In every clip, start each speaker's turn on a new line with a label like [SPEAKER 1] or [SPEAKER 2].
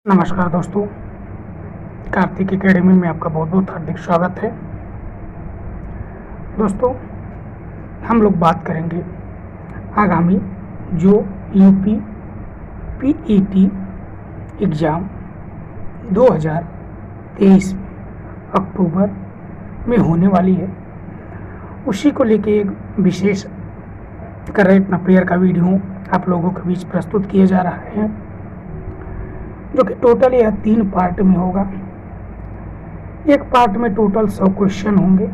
[SPEAKER 1] नमस्कार दोस्तों, कार्तिक एकेडमी में आपका बहुत बहुत हार्दिक स्वागत है। दोस्तों, हम लोग बात करेंगे आगामी जो यूपी पीईटी एग्ज़ाम 2023 में अक्टूबर में होने वाली है, उसी को लेके एक विशेष करंट अफेयर का वीडियो आप लोगों के बीच प्रस्तुत किया जा रहा है, जो कि टोटल यह 3 पार्ट में होगा। एक पार्ट में टोटल 100 क्वेश्चन होंगे,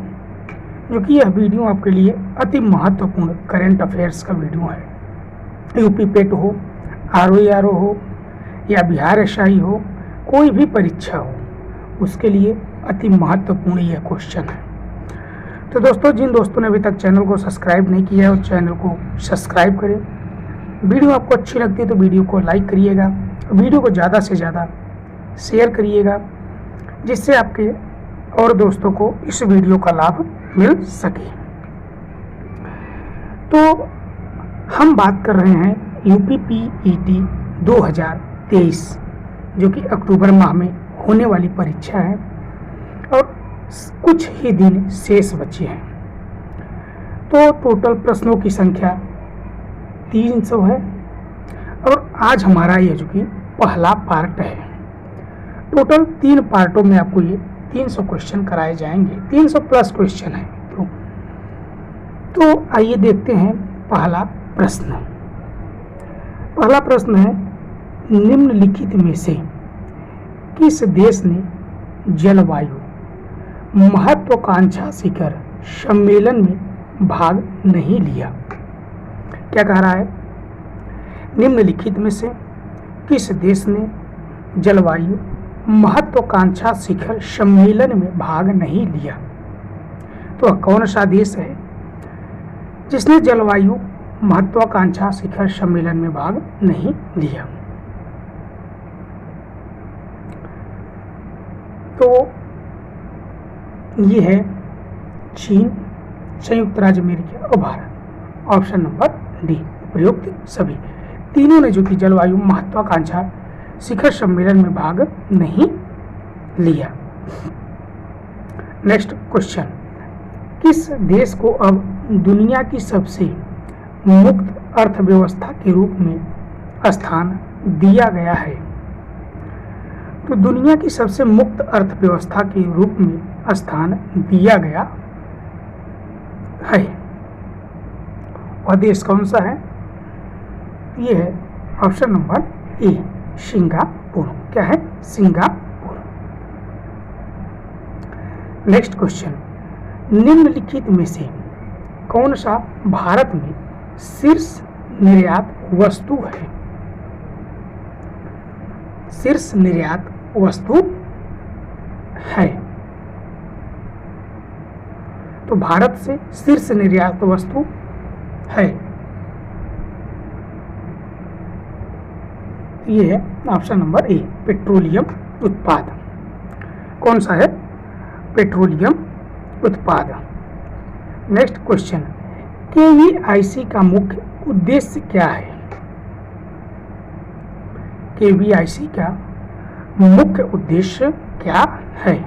[SPEAKER 1] जो कि यह वीडियो आपके लिए अति महत्वपूर्ण करंट अफेयर्स का वीडियो है। यूपी पेट हो, आरओ हो या बिहार एसआई हो, कोई भी परीक्षा हो, उसके लिए अति महत्वपूर्ण यह क्वेश्चन है। तो दोस्तों, जिन दोस्तों ने अभी तक चैनल को सब्सक्राइब नहीं किया है, उस चैनल को सब्सक्राइब करें। वीडियो आपको अच्छी लगती है तो वीडियो को लाइक करिएगा, वीडियो को ज़्यादा से ज़्यादा शेयर करिएगा, जिससे आपके और दोस्तों को इस वीडियो का लाभ मिल सके। तो हम बात कर रहे हैं यूपी पीईटी 2023, जो कि अक्टूबर माह में होने वाली परीक्षा है और कुछ ही दिन शेष बचे हैं। तो टोटल प्रश्नों की संख्या 300 है और आज हमारा ये जो कि पहला पार्ट है। टोटल 3 पार्टों में आपको ये 300 क्वेश्चन कराए जाएंगे, 300 प्लस क्वेश्चन है। तो आइए देखते हैं पहला प्रश्न। पहला प्रश्न है, निम्नलिखित में से किस देश ने जलवायु महत्वाकांक्षा शिखर सम्मेलन में भाग नहीं लिया? क्या कह रहा है? निम्नलिखित में से किस देश ने जलवायु महत्वाकांक्षा शिखर सम्मेलन में भाग नहीं लिया? तो कौन सा देश है जिसने जलवायु महत्वाकांक्षा शिखर सम्मेलन में भाग नहीं लिया? तो ये है चीन, संयुक्त राज्य अमेरिका और भारत। ऑप्शन नंबर डी, उपयुक्त सभी। तीनों ने जो कि जलवायु महत्वाकांक्षा शिखर सम्मेलन में भाग नहीं लिया। नेक्स्ट क्वेश्चन, किस देश को अब दुनिया की सबसे मुक्त अर्थव्यवस्था के रूप में स्थान दिया गया है? तो दुनिया की सबसे मुक्त अर्थव्यवस्था के रूप में स्थान दिया गया है, वह देश कौन सा है? ये है ऑप्शन नंबर ए, सिंगापुर। क्या है? सिंगापुर। नेक्स्ट क्वेश्चन, निम्नलिखित में से कौन सा भारत में शीर्ष निर्यात वस्तु है? शीर्ष निर्यात वस्तु है। तो भारत से शीर्ष निर्यात वस्तु है, ये है ऑप्शन नंबर ए, पेट्रोलियम उत्पाद। कौन सा है? पेट्रोलियम उत्पाद। नेक्स्ट क्वेश्चन, केवीआईसी का मुख्य उद्देश्य क्या है? केवीआईसी का मुख्य उद्देश्य क्या है?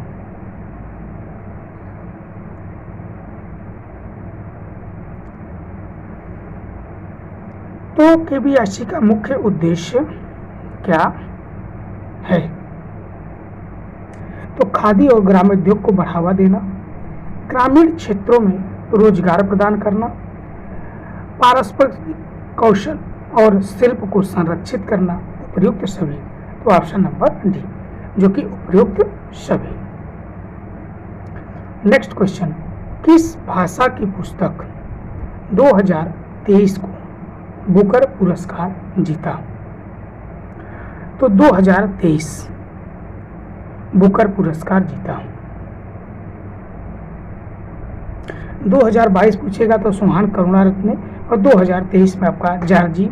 [SPEAKER 1] तो केवीआईसी का मुख्य उद्देश्य क्या है? तो खादी और ग्रामोद्योग को बढ़ावा देना, ग्रामीण क्षेत्रों में रोजगार प्रदान करना, पारस्परिक कौशल और शिल्प को संरक्षित करना, उपयुक्त सभी। तो ऑप्शन नंबर डी, जो कि उपयुक्त सभी। नेक्स्ट क्वेश्चन, किस भाषा की पुस्तक 2023 को बुकर पुरस्कार जीता? तो 2023 बुकर पुरस्कार जीता। 2022 पूछेगा तो सुहान करुणारत्ने, और 2023 में आपका जॉर्जी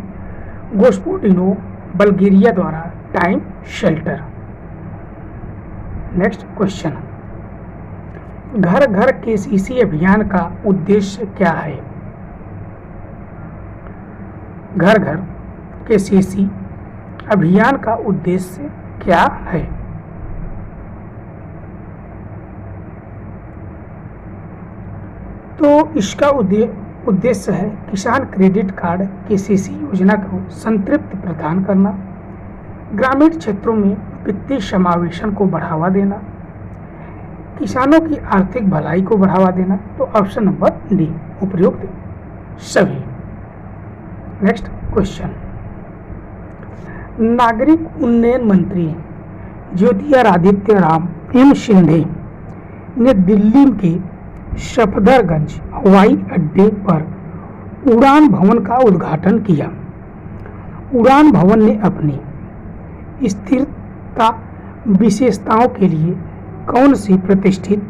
[SPEAKER 1] गोस्पोटिनो बल्गेरिया द्वारा टाइम शेल्टर। नेक्स्ट क्वेश्चन, घर घर केसीसी अभियान का उद्देश्य क्या है? घर घर केसीसी अभियान का उद्देश्य क्या है? तो इसका उद्देश्य है किसान क्रेडिट कार्ड केसीसी योजना को संतृप्त प्रदान करना, ग्रामीण क्षेत्रों में वित्तीय समावेशन को बढ़ावा देना, किसानों की आर्थिक भलाई को बढ़ावा देना। तो ऑप्शन नंबर डी उपयुक्त सभी। नेक्स्ट क्वेश्चन, नागरिक उन्नयन मंत्री ज्योतिरादित्य राम एम सिंधिया ने दिल्ली के सफदरगंज हवाई अड्डे पर उड़ान भवन का उद्घाटन किया। उड़ान भवन ने अपनी स्थिरता विशेषताओं के लिए कौन सी प्रतिष्ठित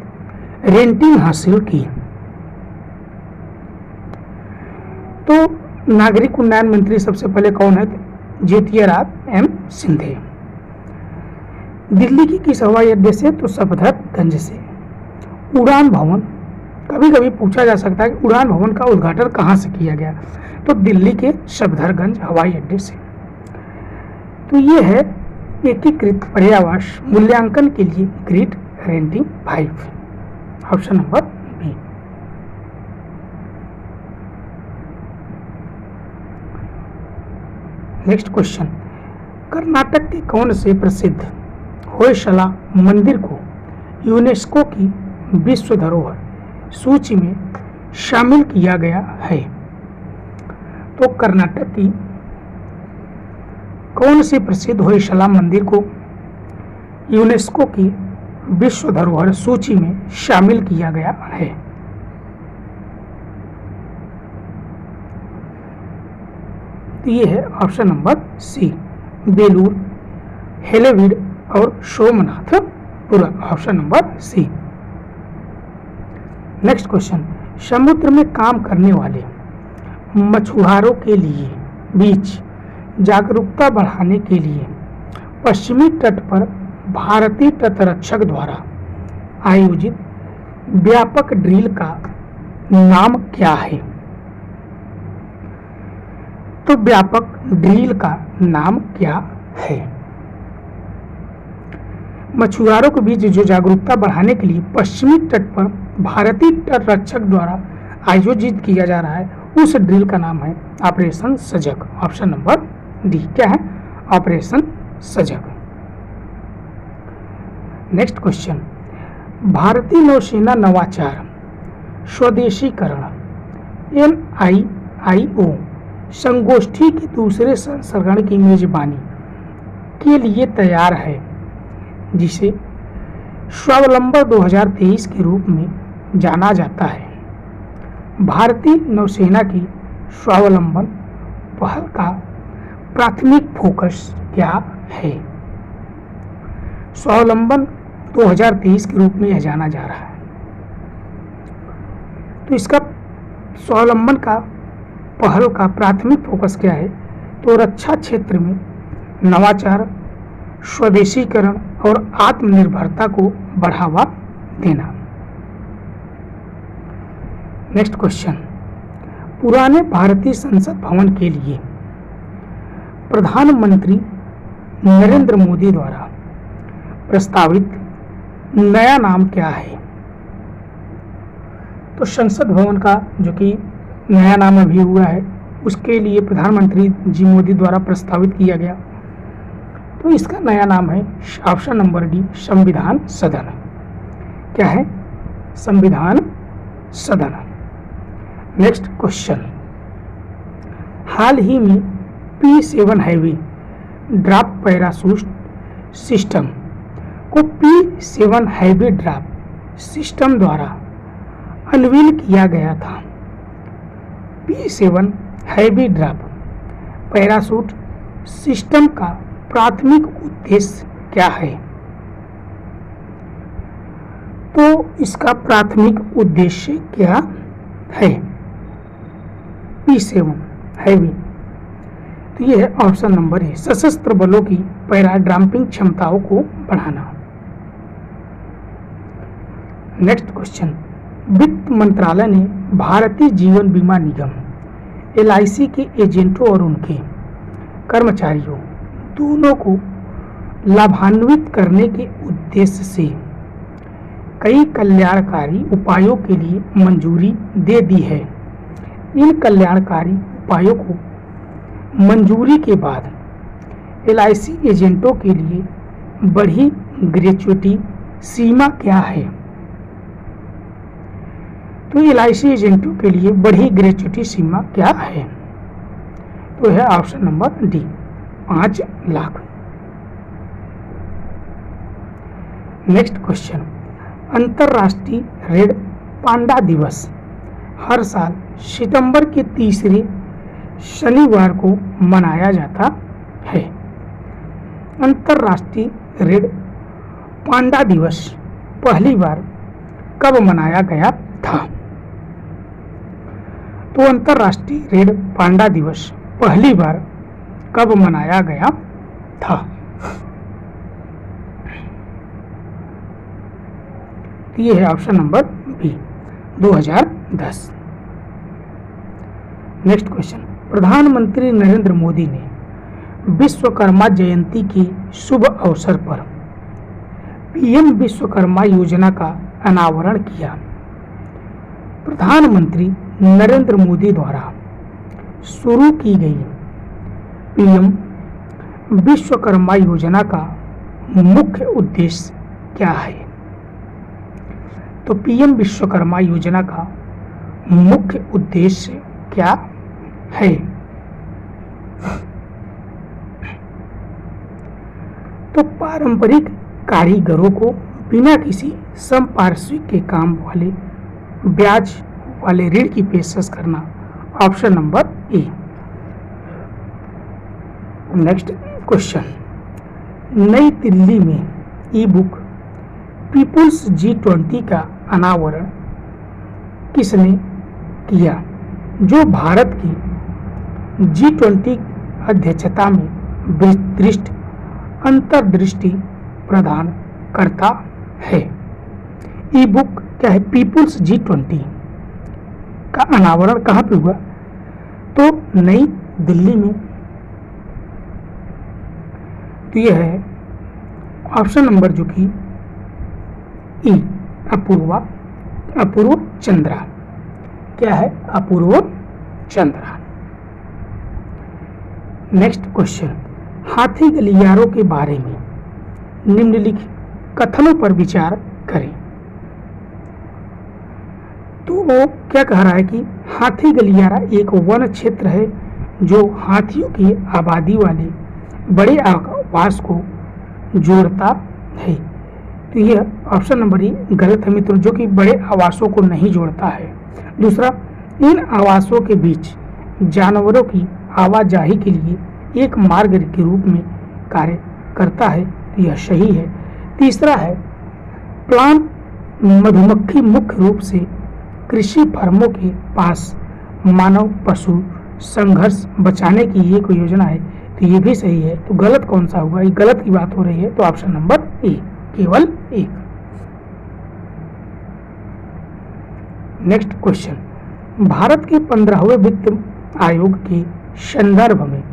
[SPEAKER 1] रेटिंग हासिल की? तो नागरिक उन्नयन मंत्री सबसे पहले कौन है? ज्योतिरादित्य एम सिंधिया। दिल्ली की किस हवाई अड्डे से? तो सफदरगंज से। उड़ान भवन, कभी कभी पूछा जा सकता है कि उड़ान भवन का उद्घाटन कहाँ से किया गया, तो दिल्ली के सफदरगंज हवाई अड्डे से। तो ये है एकीकृत पर्यावरण मूल्यांकन के लिए grid rating 5, option number B. Next question, Karnataka के कौन से प्रसिद्ध होयसला मंदिर को यूनेस्को की विश्व धरोहर सूची में शामिल किया गया है? तो कर्नाटक की कौन सी प्रसिद्ध होयसला मंदिर को यूनेस्को की विश्व धरोहर सूची में शामिल किया गया है? तो ये है option number C, Belur, Halebid और Somanathapura, option number C. Next question, समुद्र में काम करने वाले मछुआरों के लिए बीच जागरूकता बढ़ाने के लिए पश्चिमी तट पर भारतीय तटरक्षक द्वारा आयोजित व्यापक ड्रिल का नाम क्या है? तो व्यापक ड्रिल का नाम क्या है? मछुआरों के बीच जो जागरूकता बढ़ाने के लिए पश्चिमी तट पर भारतीय तटरक्षक द्वारा आयोजित किया जा रहा है, उस ड्रिल का नाम है ऑपरेशन सजग, ऑप्शन नंबर डी। क्या है? ऑपरेशन सजग। नेक्स्ट क्वेश्चन, भारतीय नौसेना नवाचार स्वदेशीकरण NIIO संगोष्ठी के दूसरे संस्करण की मेजबानी के लिए तैयार है, जिसे स्वावलंबन 2023 के रूप में जाना जाता है। भारतीय नौसेना की स्वावलंबन पहल का प्राथमिक फोकस क्या है? स्वावलंबन 2023 के रूप में यह जाना जा रहा है। तो इसका स्वावलंबन का पहल का प्राथमिक फोकस क्या है? तो रक्षा क्षेत्र में नवाचार, स्वदेशीकरण और आत्मनिर्भरता को बढ़ावा देना। नेक्स्ट क्वेश्चन, पुराने भारतीय संसद भवन के लिए प्रधानमंत्री नरेंद्र मोदी द्वारा प्रस्तावित नया नाम क्या है? तो संसद भवन का जो कि नया नाम अभी हुआ है, उसके लिए प्रधानमंत्री जी मोदी द्वारा प्रस्तावित किया गया, तो इसका नया नाम है ऑप्शन नंबर डी, संविधान सदन। क्या है? संविधान सदन। नेक्स्ट क्वेश्चन, हाल ही में P7 heavy drop parachute system को P7 हैवी ड्रॉप सिस्टम द्वारा अनवील किया गया था। P7 heavy drop parachute system का प्राथमिक उद्देश्य क्या है? तो इसका प्राथमिक उद्देश्य क्या है? P7 हैवी, तो यह है ऑप्शन नंबर ए, सशस्त्र बलों की पैरा ड्रॉपिंग क्षमताओं को बढ़ाना। नेक्स्ट क्वेश्चन, वित्त मंत्रालय ने भारतीय जीवन बीमा निगम LIC के एजेंटों और उनके कर्मचारियों दोनों को लाभान्वित करने के उद्देश्य से कई कल्याणकारी उपायों के लिए मंजूरी दे दी है। इन कल्याणकारी उपायों को मंजूरी के बाद LIC एजेंटों के लिए बढ़ी ग्रेच्युटी सीमा क्या है? तो LIC एजेंटों के लिए बढ़ी ग्रेच्युटी सीमा क्या है? तो है option number D, 5 lakh. Next question, अंतर्राष्ट्रीय रेड पांडा दिवस हर साल सितंबर के तीसरे शनिवार को मनाया जाता है। अंतर्राष्ट्रीय रेड पांडा दिवस पहली बार कब मनाया गया था? तो अंतर्राष्ट्रीय रेड पांडा दिवस पहली बार कब मनाया गया था? ये है option number B, 2010। Next question, प्रधानमंत्री नरेंद्र मोदी ने विश्वकर्मा जयंती के शुभ अवसर पर PM विश्वकर्मा योजना का अनावरण किया। प्रधानमंत्री नरेंद्र मोदी द्वारा शुरू की गई PM विश्वकर्मा योजना का मुख्य उद्देश्य क्या है? तो PM विश्वकर्मा योजना का मुख्य उद्देश्य क्या है? तो पारंपरिक कारीगरों को बिना किसी संपार्श्विक के काम वाले ब्याज वाले ऋण की पेशकश करना, ऑप्शन नंबर ए। नेक्स्ट क्वेश्चन, नई दिल्ली में ई-बुक पीपुल्स G20 का अनावरण किसने किया, जो भारत की G20 अध्यक्षता में विस्तृत अंतर्दृष्टि प्रदान करता है? ई-बुक क्या है? पीपुल्स G20 का अनावरण कहाँ पे हुआ? तो नई दिल्ली में। तो यह है ऑप्शन नंबर जो कि ई, अपूर्व चंद्रा। क्या है? अपूर्व चंद्रा। नेक्स्ट क्वेश्चन, हाथी गलियारों के बारे में निम्नलिखित कथनों पर विचार करें। तो वो क्या कह रहा है कि हाथी गलियारा एक वन क्षेत्र है जो हाथियों की आबादी वाले बड़े आवास को जोड़ता है। तो यह ऑप्शन नंबर ई गलत है मित्रों, जो कि बड़े आवासों को नहीं जोड़ता है। दूसरा, इन आवासों के बीच जानवरों की आवाजाही के लिए एक मार्ग के रूप में कार्य करता है। तो यह सही है। तीसरा है, प्लांट मधुमक्खी मुख्य रूप से कृषि फर्मों के पास मानव पशु संघर्ष बचाने की एक योजना है। तो ये भी सही है। तो गलत कौन सा होगा? ये गलत की बात हो रही है। तो ऑप्शन नंबर ए, केवल एक। नेक्स्ट क्वेश्चन, भारत के 15वें वित्त आयोग के संदर्भ में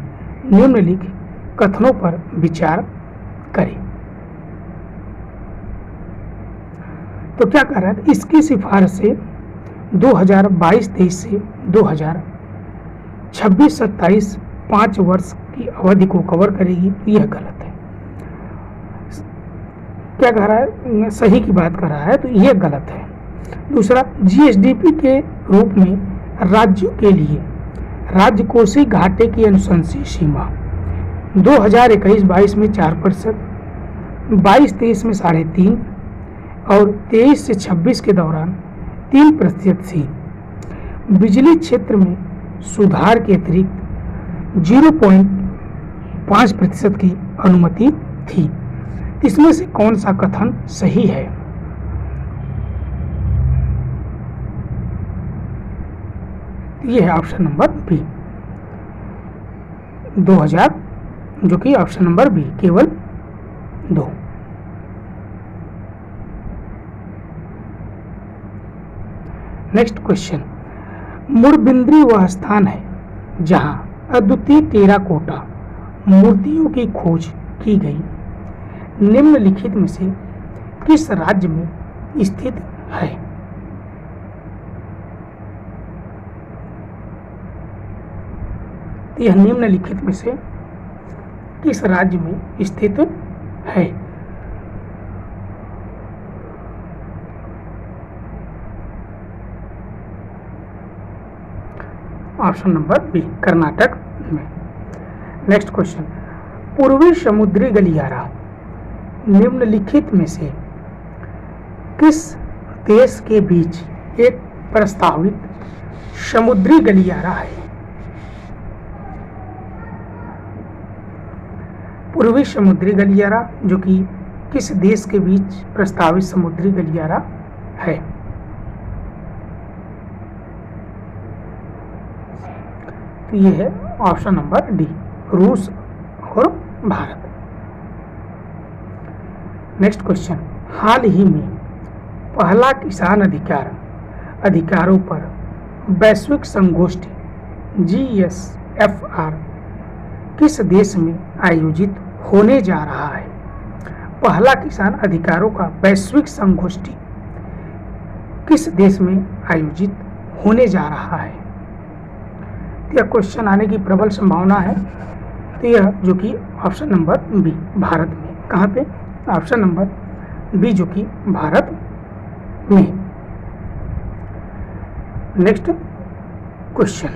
[SPEAKER 1] निम्नलिखित कथनों पर विचार करें। तो क्या कर रहा है? इसकी सिफारिशें 2022-23 से 2026-27 5 वर्ष की अवधि को कवर करेगी। यह गलत है। क्या कह रहा है? सही की बात कर रहा है। तो यह गलत है। दूसरा, GSDP के रूप में राज्यों के लिए राजकोषीय घाटे की अनुशंसित सीमा 2021-22 में 4%, 22-23 में 3.5% और 23 से 26 के दौरान 3% थी। बिजली क्षेत्र में सुधार के अतिरिक्त 0.5% की अनुमति थी। इसमें से कौन सा कथन सही है? यह है ऑप्शन नंबर बी, 2000, जो कि ऑप्शन नंबर बी, केवल 2। नेक्स्ट क्वेश्चन, मुड़बिंद्री वह स्थान है जहां अद्वितीय टेराकोटा मूर्तियों की खोज की गई। निम्नलिखित में से किस राज्य में स्थित है? यह निम्नलिखित में से किस राज्य में स्थित है? ऑप्शन नंबर बी, कर्नाटक में। नेक्स्ट क्वेश्चन, पूर्वी समुद्री गलियारा निम्नलिखित में से किस देश के बीच एक प्रस्तावित समुद्री गलियारा है? पूर्वी समुद्री गलियारा जो कि किस देश के बीच प्रस्तावित समुद्री गलियारा है? तो ये है ऑप्शन नंबर डी, रूस और भारत। नेक्स्ट क्वेश्चन, हाल ही में पहला किसान अधिकारों पर वैश्विक संगोष्ठी GSFR किस देश में आयोजित होने जा रहा है? पहला किसान अधिकारों का वैश्विक संगोष्ठी किस देश में आयोजित होने जा रहा है? यह क्वेश्चन आने की प्रबल संभावना है। तो यह जो कि ऑप्शन नंबर बी, भारत में। कहाँ पे? ऑप्शन नंबर बी जो कि भारत में। नेक्स्ट क्वेश्चन,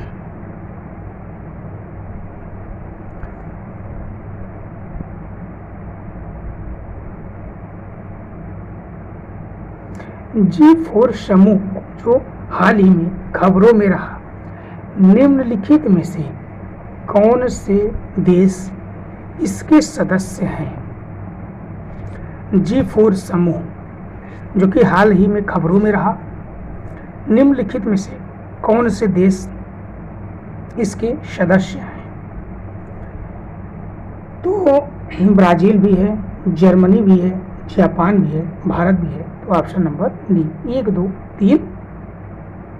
[SPEAKER 1] G4 समूह जो हाल ही में खबरों में रहा, निम्नलिखित में से कौन से देश इसके सदस्य हैं? G4 समूह जो कि हाल ही में खबरों में रहा, निम्नलिखित में से कौन से देश इसके सदस्य हैं? तो ब्राजील भी है, जर्मनी भी है, जापान भी है, भारत भी है। तो option number D, 1 2 3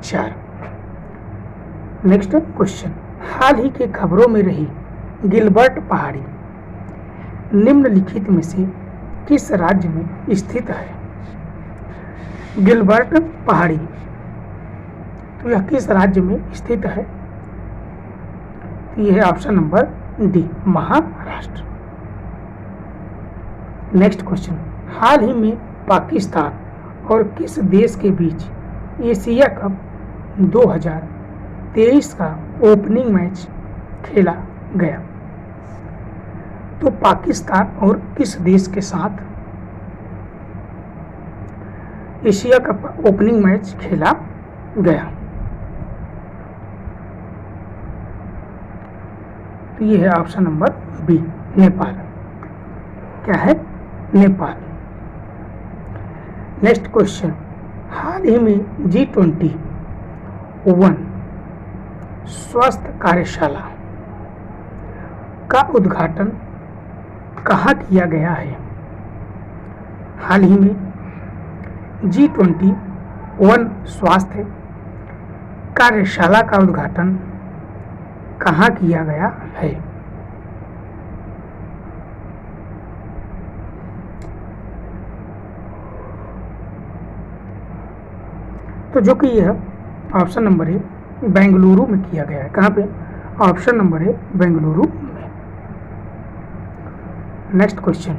[SPEAKER 1] 4। Next question, हाल ही के खबरों में रही गिलबर्ट पहाड़ी निम्नलिखित में से किस राज्य में स्थित है? गिलबर्ट पहाड़ी तो यह किस राज्य में स्थित है? यह है option number D, Maharashtra. Next question, हाल ही में पाकिस्तान और किस देश के बीच एशिया कप 2023 का ओपनिंग मैच खेला गया? तो पाकिस्तान और किस देश के साथ एशिया कप ओपनिंग मैच खेला गया? तो ये है ऑप्शन नंबर बी, नेपाल। क्या है? नेपाल। नेक्स्ट क्वेश्चन, हाल ही में G21 स्वास्थ्य कार्यशाला का उद्घाटन कहाँ किया गया है? हाल ही में G21 स्वास्थ्य कार्यशाला का उद्घाटन कहाँ किया गया है? तो जो कि यह ऑप्शन नंबर है बेंगलुरु में किया गया है। कहाँ पे? ऑप्शन नंबर है बेंगलुरु में। नेक्स्ट क्वेश्चन,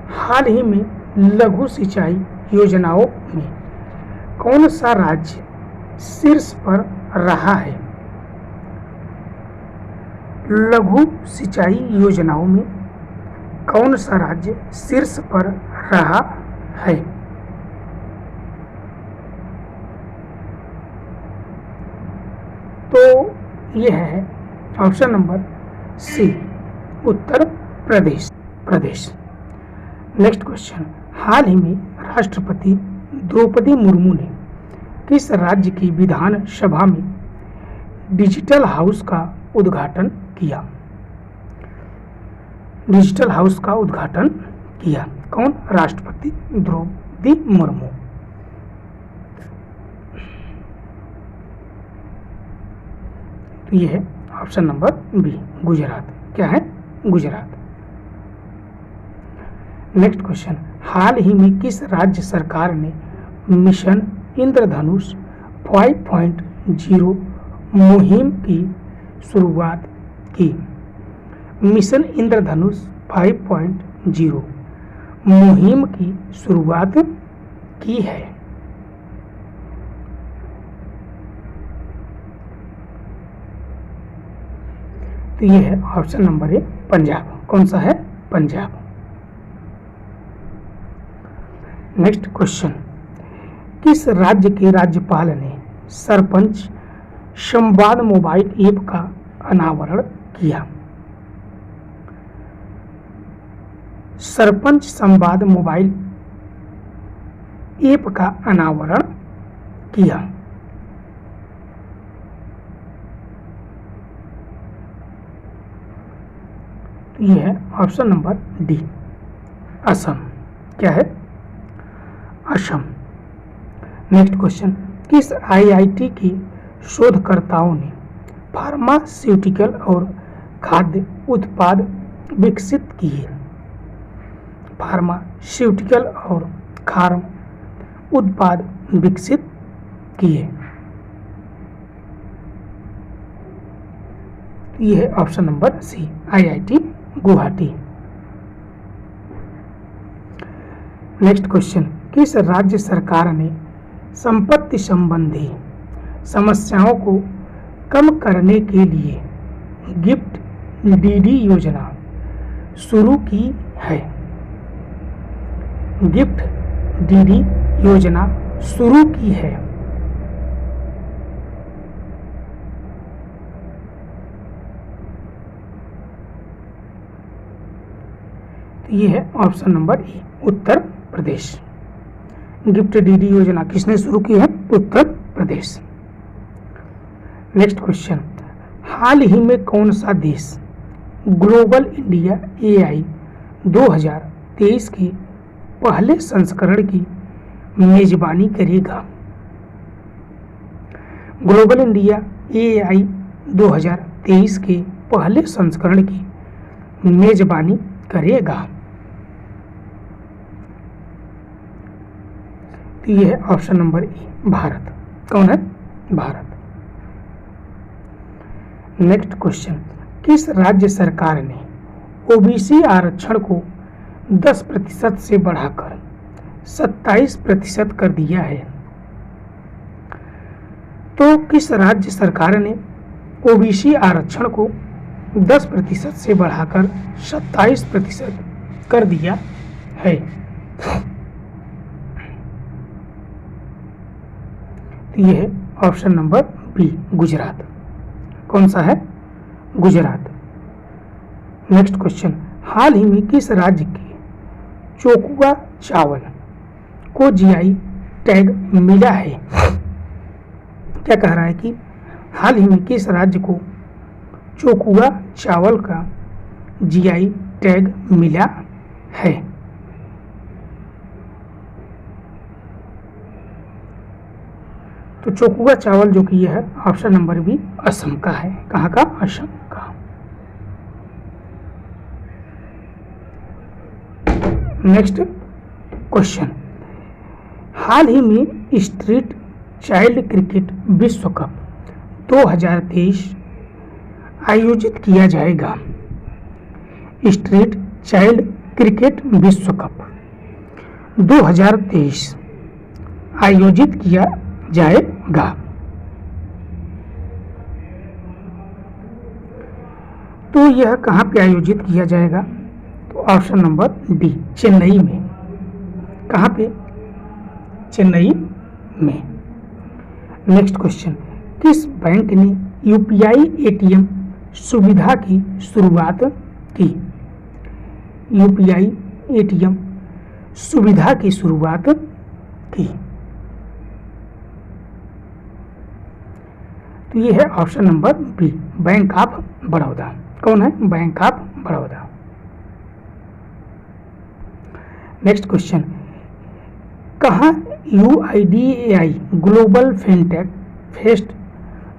[SPEAKER 1] हाल ही में लघु सिंचाई योजनाओं में कौन सा राज्य शीर्ष पर रहा है? लघु सिंचाई योजनाओं में कौन सा राज्य शीर्ष पर रहा है? तो यह है ऑप्शन नंबर सी, उत्तर प्रदेश। नेक्स्ट क्वेश्चन, हाल ही में राष्ट्रपति द्रौपदी मुर्मू ने किस राज्य की विधानसभा में डिजिटल हाउस का उद्घाटन किया? डिजिटल हाउस का उद्घाटन किया कौन? राष्ट्रपति द्रौपदी मुर्मू। तो ये है ऑप्शन नंबर बी, गुजरात। क्या है? गुजरात। नेक्स्ट क्वेश्चन, हाल ही में किस राज्य सरकार ने मिशन इंद्रधनुष 5.0 मुहिम की शुरुआत की? मिशन इंद्रधनुष 5.0 मुहिम की शुरुआत की है। तो ये है ऑप्शन नंबर ए पंजाब। कौन सा है? पंजाब। नेक्स्ट क्वेश्चन, किस राज्य के राज्यपाल ने सरपंच संवाद मोबाइल ऐप का अनावरण किया? सरपंच संवाद मोबाइल ऐप का अनावरण किया। ये है ऑप्शन नंबर डी, असम। क्या है? असम। नेक्स्ट क्वेश्चन, किस आईआईटी के शोधकर्ताओं ने फार्मास्यूटिकल और खाद्य उत्पाद विकसित किए? फार्मास्यूटिकल और खाद्य उत्पाद विकसित किए। यह है option number C, IIT Guwahati. Next question, किस राज्य सरकार ने संपत्ति संबंधी समस्याओं को कम करने के लिए गिफ्ट डीडी योजना शुरू की है? गिफ्ट डीडी योजना शुरू की है। तो ये है option number A, Uttar Pradesh. Gift DD योजना किसने शुरू की है? उत्तर प्रदेश। नेक्स्ट क्वेश्चन, हाल ही में कौन सा देश ग्लोबल इंडिया एआई 2023 के पहले संस्करण की मेजबानी करेगा? ग्लोबल इंडिया एआई 2023 के पहले संस्करण की मेजबानी करेगा? तो यह है ऑप्शन नंबर ए, भारत। कौन है? भारत। नेक्स्ट क्वेश्चन, किस राज्य सरकार ने ओबीसी आरक्षण को 10% से बढ़ाकर 27% कर दिया है? तो किस राज्य सरकार ने ओबीसी आरक्षण को 10% से बढ़ाकर 27% कर दिया है? तो यह है ऑप्शन नंबर बी, गुजरात। कौन सा है? गुजरात। नेक्स्ट क्वेश्चन, हाल ही में किस राज्य के चोकुआ चावल को जीआई टैग मिला है? क्या कह रहा है कि हाल ही में किस राज्य को चोकुआ चावल का जीआई टैग मिला है? तो चोकुआ चावल जो कि यह है ऑप्शन नंबर बी, असम का है। कहाँ का? असम का। नेक्स्ट क्वेश्चन, हाल ही में स्ट्रीट चाइल्ड क्रिकेट विश्व कप 2023 आयोजित किया जाएगा। स्ट्रीट चाइल्ड क्रिकेट विश्व कप 2023 आयोजित किया जाएगा। तो यह कहाँ पे आयोजित किया जाएगा? तो ऑप्शन नंबर डी, चेन्नई में। कहाँ पे? चेन्नई में। नेक्स्ट क्वेश्चन, किस बैंक ने यूपीआई एटीएम सुविधा की शुरुआत की? यूपीआई एटीएम सुविधा की शुरुआत की। तो ये है option number B, bank of Baroda. कौन है? Bank of Baroda. Next question, कहाँ यूआईडीएआई ग्लोबल फिनटेक फेस्ट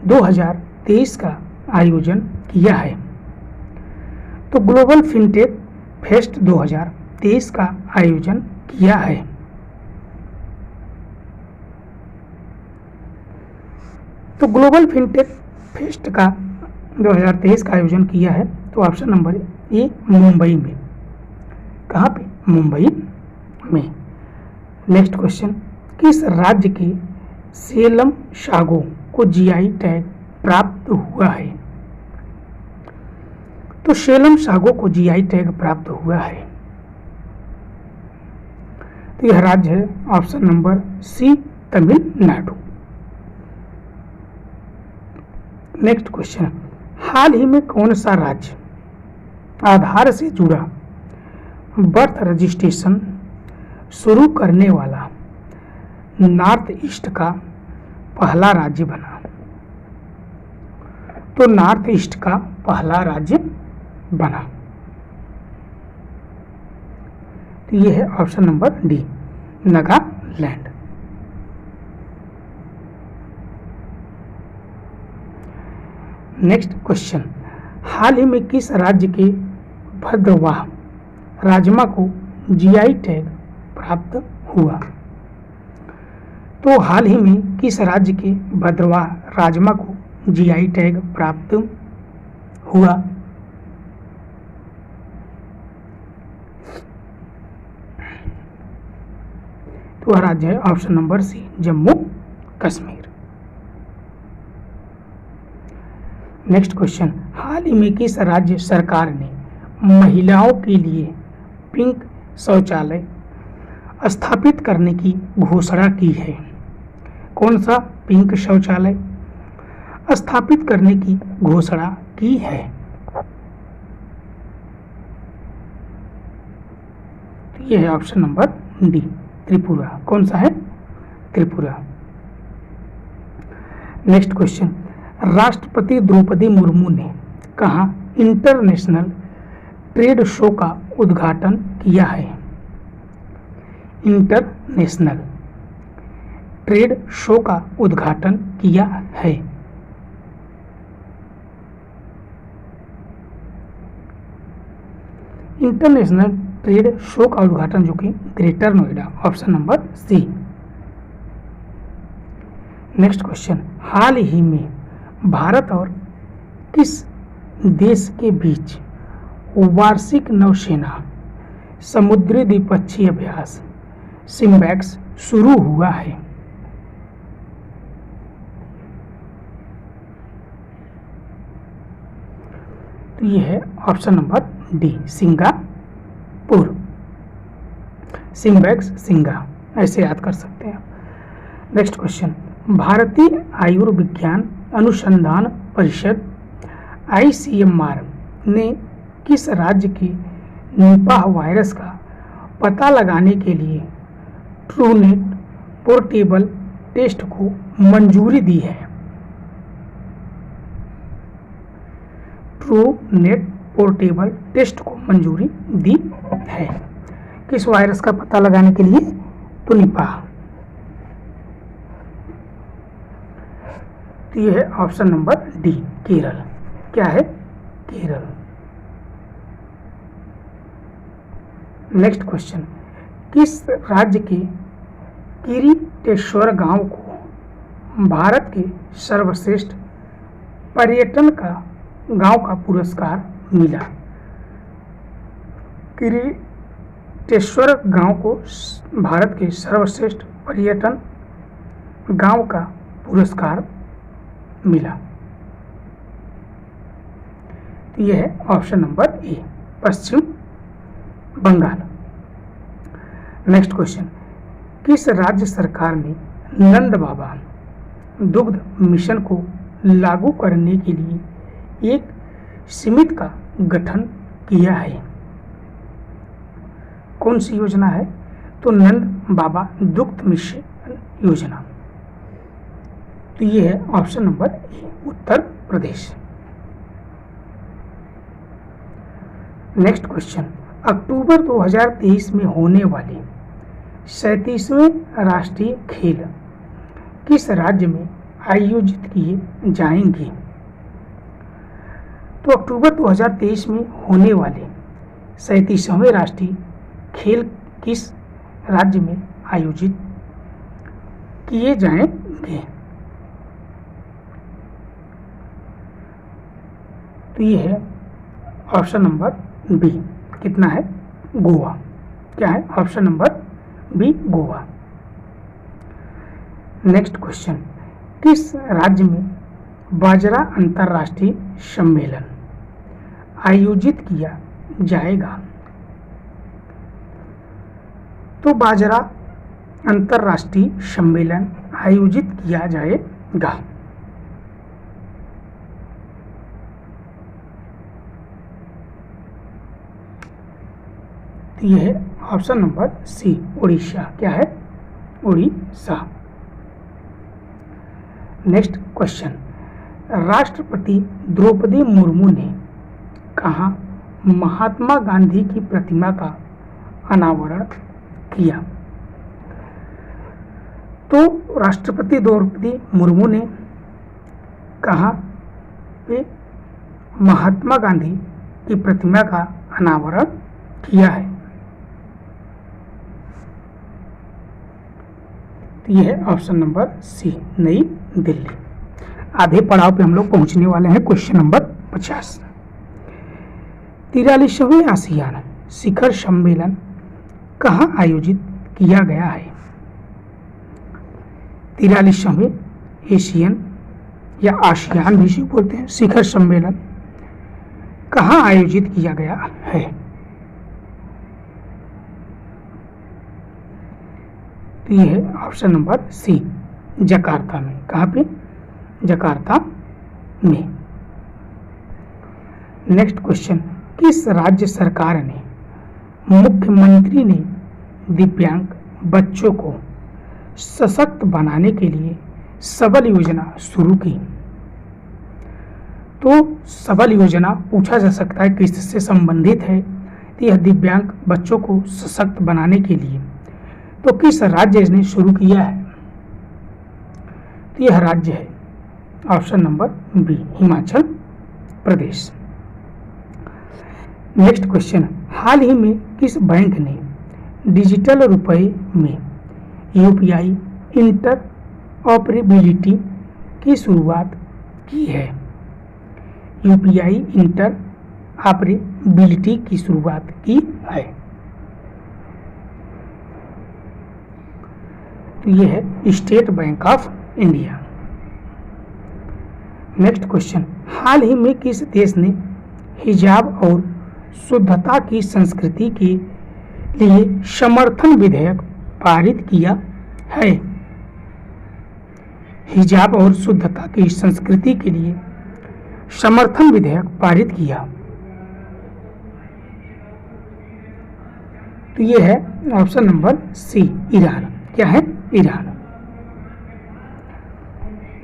[SPEAKER 1] 2023 का आयोजन किया है? तो ग्लोबल फिनटेक फेस्ट 2023 का आयोजन किया है? तो ग्लोबल फिनटेक फेस्ट का 2023 का आयोजन किया है, तो ऑप्शन नंबर ए मुंबई में। कहाँ पे? मुंबई में। नेक्स्ट क्वेश्चन, किस राज्य के सेलम सागो को जीआई टैग प्राप्त हुआ है? तो सेलम सागो को जीआई टैग प्राप्त हुआ है, तो यह राज्य है option number C Tamil Nadu. Next question, हाल ही में कौन सा राज्य आधार से जुड़ा बर्थ रजिस्ट्रेशन शुरू करने वाला नॉर्थ ईस्ट का पहला राज्य बना? तो नॉर्थ ईस्ट का पहला राज्य बना, तो ये है option number D Nagaland. Next question, हाल ही में किस राज्य के भद्रवाह राजमा को जीआई टैग प्राप्त हुआ? तो हाल ही में किस राज्य के भद्रवाह राजमा को जीआई टैग प्राप्त हुआ? तो वह राज्य है option number C Jammu Kashmir. Next question, हाल ही में किस राज्य सरकार ने महिलाओं के लिए पिंक शौचालय स्थापित करने की घोषणा की है? कौन सा पिंक शौचालय स्थापित करने की घोषणा की है? तो यह है ऑप्शन नंबर डी त्रिपुरा। कौन सा है? त्रिपुरा। नेक्स्ट क्वेश्चन, राष्ट्रपति द्रौपदी मुर्मू ने कहाँ इंटरनेशनल ट्रेड शो का उद्घाटन किया है? इंटरनेशनल ट्रेड शो का उद्घाटन किया है। इंटरनेशनल ट्रेड शो का उद्घाटन जो कि Greater Noida, option number C. Next question, हाल ही में भारत और किस देश के बीच वार्षिक नौसेना समुद्री द्विपक्षीय अभ्यास सिम्बैक्स शुरू हुआ है? तो ये है option number D Singapore. SIMBEX सिंगा ऐसे याद कर सकते हैं। नेक्स्ट क्वेश्चन, भारतीय आयुर्विज्ञान अनुसंधान परिषद ICMR ने किस राज्य की निपाह वायरस का पता लगाने के लिए ट्रूनेट पोर्टेबल टेस्ट को मंजूरी दी है? ट्रूनेट पोर्टेबल टेस्ट को मंजूरी दी है किस वायरस का पता लगाने के लिए? तो निपाह। तो यह है ऑप्शन नंबर डी केरल। क्या है? केरल। नेक्स्ट क्वेश्चन, किस राज्य के किरीटेश्वर गांव को भारत के सर्वश्रेष्ठ पर्यटन का गांव का पुरस्कार मिला? किरीटेश्वर गांव को भारत के सर्वश्रेष्ठ पर्यटन गांव का पुरस्कार मिला। तो यह है option number A Paschim Bangal. Next question, किस राज्य सरकार ने नंद बाबा दुग्ध मिशन को लागू करने के लिए एक समिति का गठन किया है? कौन सी योजना है? तो नंद बाबा दुग्ध मिशन योजना। तो ये है option number A Uttar Pradesh. Next question, October 2023 में होने वाले 37वें राष्ट्रीय खेल किस राज्य में आयोजित किए जाएंगे? तो अक्टूबर 2023 में होने वाले 37वें राष्ट्रीय खेल किस राज्य में आयोजित किए जाएंगे? तो ये है ऑप्शन नंबर बी। कितना है? गोवा। क्या है? Option number B, Goa. Next question, किस राज्य में बाजरा अंतर्राष्ट्रीय सम्मेलन आयोजित किया जाएगा? तो बाजरा अंतर्राष्ट्रीय सम्मेलन आयोजित किया जाएगा। तो यह है ऑप्शन नंबर सी, उड़ीसा। क्या है? उड़ीसा। नेक्स्ट क्वेश्चन, राष्ट्रपति द्रौपदी मुर्मू ने कहाँ महात्मा गांधी की प्रतिमा का अनावरण किया? तो राष्ट्रपति द्रौपदी मुर्मू ने कहाँ पे महात्मा गांधी की प्रतिमा का अनावरण किया है? तो यह है ऑप्शन नंबर सी, नई दिल्ली। आधे पड़ाव पे हम लोग पहुंचने वाले हैं। क्वेश्चन नंबर 50, 43वें आसियान शिखर सम्मेलन कहाँ आयोजित किया गया है? 43वें एशियन या आसियान भी बोलते हैं शिखर सम्मेलन कहाँ आयोजित किया गया है? तो यह है ऑप्शन नंबर सी, जकार्ता में। कहाँ पे? जकार्ता में। नेक्स्ट क्वेश्चन, किस राज्य सरकार ने मुख्यमंत्री ने दिव्यांग बच्चों को सशक्त बनाने के लिए सबल योजना शुरू की? तो सबल योजना पूछा जा सकता है किससे संबंधित है? तो यह दिव्यांग बच्चों को सशक्त बनाने के लिए तो किस राज्य ने शुरू किया है? तो यह राज्य है option number B, Himachal Pradesh. Next question, हाल ही में किस बैंक ने डिजिटल रुपए में यूपीआई इंटर ऑपरेबिलिटी की शुरुआत की है? यूपीआई इंटर ऑपरेबिलिटी की शुरुआत की है। तो यह है State Bank of India. Next question, हाल ही में किस देश ने हिजाब और शुद्धता की संस्कृति के लिए समर्थन विधेयक पारित किया है? हिजाब और शुद्धता की संस्कृति के लिए समर्थन विधेयक पारित किया। तो यह है ऑप्शन नंबर सी, ईरान। क्या है? ईरान।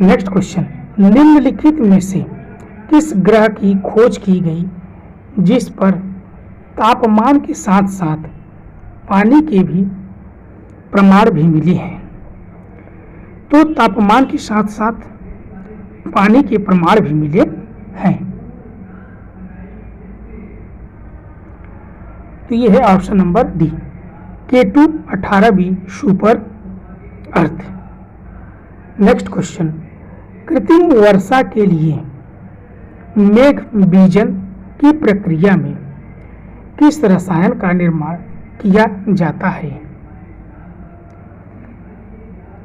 [SPEAKER 1] नेक्स्ट क्वेश्चन, निम्नलिखित में से किस ग्रह की खोज की गई जिस पर तापमान के साथ साथ पानी के भी प्रमाण भी मिले हैं? तो तापमान के साथ साथ पानी के प्रमाण भी मिले हैं। तो यह है option number D, K2 18b super अर्थ। नेक्स्ट क्वेश्चन, कृत्रिम वर्षा के लिए मेघ बीजन की प्रक्रिया में किस रसायन का निर्माण किया जाता है?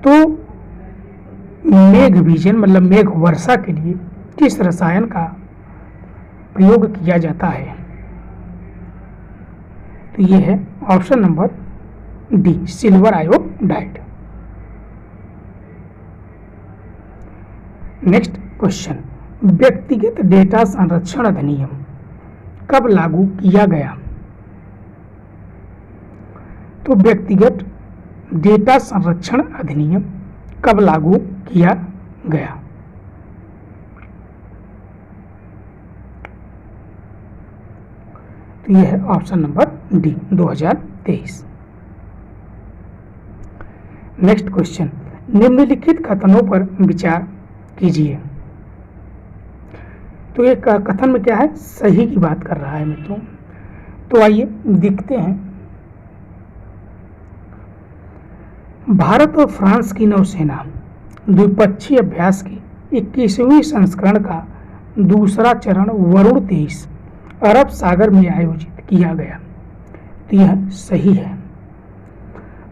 [SPEAKER 1] तो मेघ बीजन मतलब मेघ वर्षा के लिए किस रसायन का प्रयोग किया जाता है? तो ये है option number D, silver iodide. Next question, व्यक्तिगत डेटा संरक्षण अधिनियम कब लागू किया गया? तो व्यक्तिगत डेटा संरक्षण अधिनियम कब लागू किया गया? तो यह है option number D, 2023। Next question, निम्नलिखित कथनों पर विचार कीजिए। तो ये कथन में क्या है? सही की बात कर रहा है मित्रों। तो आइए देखते हैं भारत और फ्रांस की नौसेना द्विपक्षीय अभ्यास के 21वें संस्करण का दूसरा चरण वरुण 23 अरब सागर में आयोजित किया गया, तो यह सही है।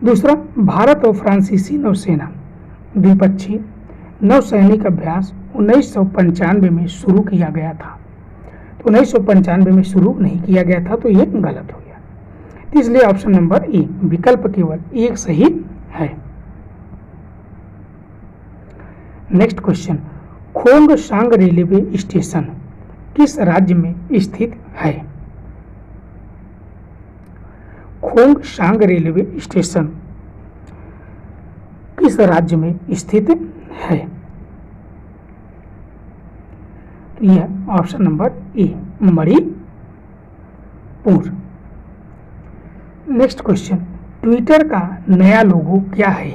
[SPEAKER 1] दूसरा, भारत और फ्रांसीसी नौसेना द्विपक्षीय नौसैनिक अभ्यास 1995 में शुरू किया गया था, तो 1995 में शुरू नहीं किया गया था, तो यह गलत हो गया। तो इसलिए ऑप्शन नंबर ए, विकल्प केवल एक सही है। नेक्स्ट क्वेश्चन, खोंगशांग रेलवे स्टेशन किस राज्य में स्थित है? खोंगशांग रेलवे स्टेशन किस राज्य में स्थित है? तो यह ऑप्शन नंबर ए, मणिपुर। नेक्स्ट क्वेश्चन, ट्विटर का नया लोगो क्या है?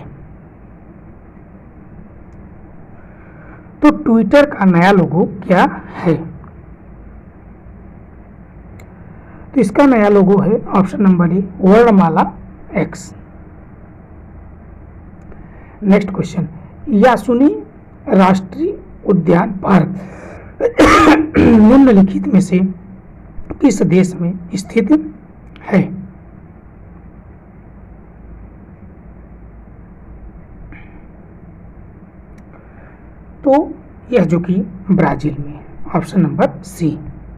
[SPEAKER 1] तो ट्विटर का नया लोगो क्या है? तो इसका नया लोगो है ऑप्शन नंबर ए, वर्णमाला एक्स। नेक्स्ट क्वेश्चन, यासुनी राष्ट्रीय उद्यान पार्क निम्नलिखित में से किस देश में स्थित है? तो यह जो कि ब्राजील में, ऑप्शन नंबर सी,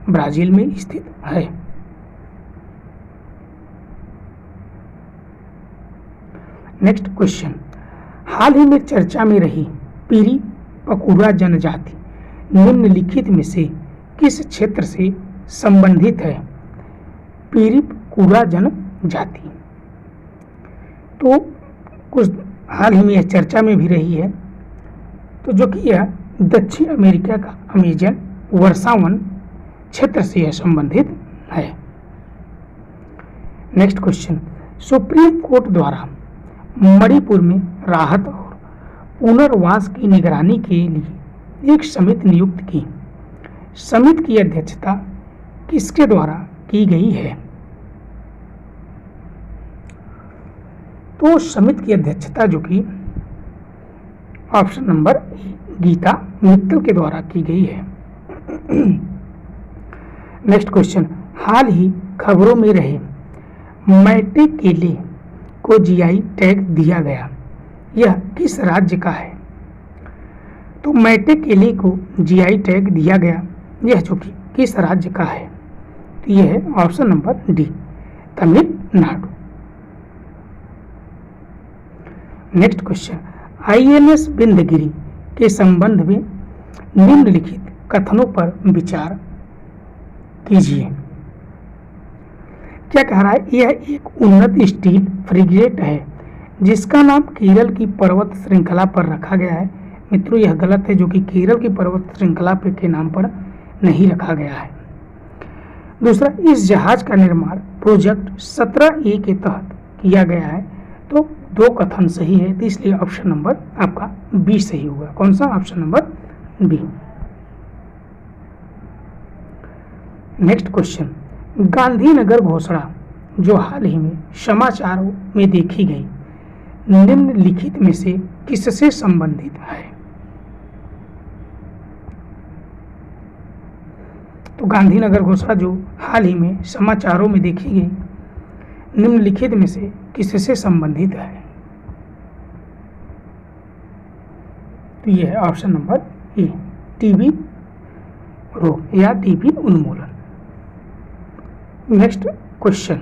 [SPEAKER 1] ब्राजील में स्थित है। नेक्स्ट क्वेश्चन, हाल ही में चर्चा में रही पीरी पकुरा जनजाति निम्नलिखित में से किस क्षेत्र से संबंधित है? पीरी पकुरा जनजाति, तो कुछ हाल ही में यह चर्चा में भी रही है, तो जो कि यह दक्षिण अमेरिका का अमेजन वर्षावन क्षेत्र से यह संबंधित है। नेक्स्ट क्वेश्चन, सुप्रीम कोर्ट द्वारा मणिपुर में राहत और पुनर्वास की निगरानी के लिए एक समिति नियुक्त की। समिति की अध्यक्षता किसके द्वारा की गई है? तो समिति की अध्यक्षता जो कि option number A, Geeta Mittal के द्वारा की गई है। नेक्स्ट क्वेश्चन, हाल ही खबरों में रहे मैटे केले को जीआई टैग दिया गया, यह किस राज्य का है? तो मैटे केले को जीआई टैग दिया गया, यह जो कि किस राज्य का है? तो यह है option number D, Tamil Nadu. Next question, INS Vindhyagiri के संबंध में निम्नलिखित कथनों पर विचार कीजिए। क्या कह रहा है? यह एक उन्नत स्टील फ्रिगेट है जिसका नाम केरल की पर्वत श्रृंखला पर रखा गया है। मित्रों, यह गलत है, जो कि केरल की पर्वत श्रृंखला के नाम पर नहीं रखा गया है। दूसरा, इस जहाज का निर्माण प्रोजेक्ट 17A के तहत किया गया है, तो दो कथन सही है, तो इसलिए ऑप्शन नंबर आपका बी सही होगा। कौन सा? Option number B. Next question, Gandhinagar घोषणा जो हाल ही में समाचारों में देखी गई निम्नलिखित में से किससे संबंधित है? तो गांधीनगर घोषणा जो हाल ही में समाचारों में देखी गई निम्नलिखित में से किससे संबंधित है? तो यह है ऑप्शन नंबर ए, टीबी रोग या टीबी उन्मूलन। नेक्स्ट क्वेश्चन,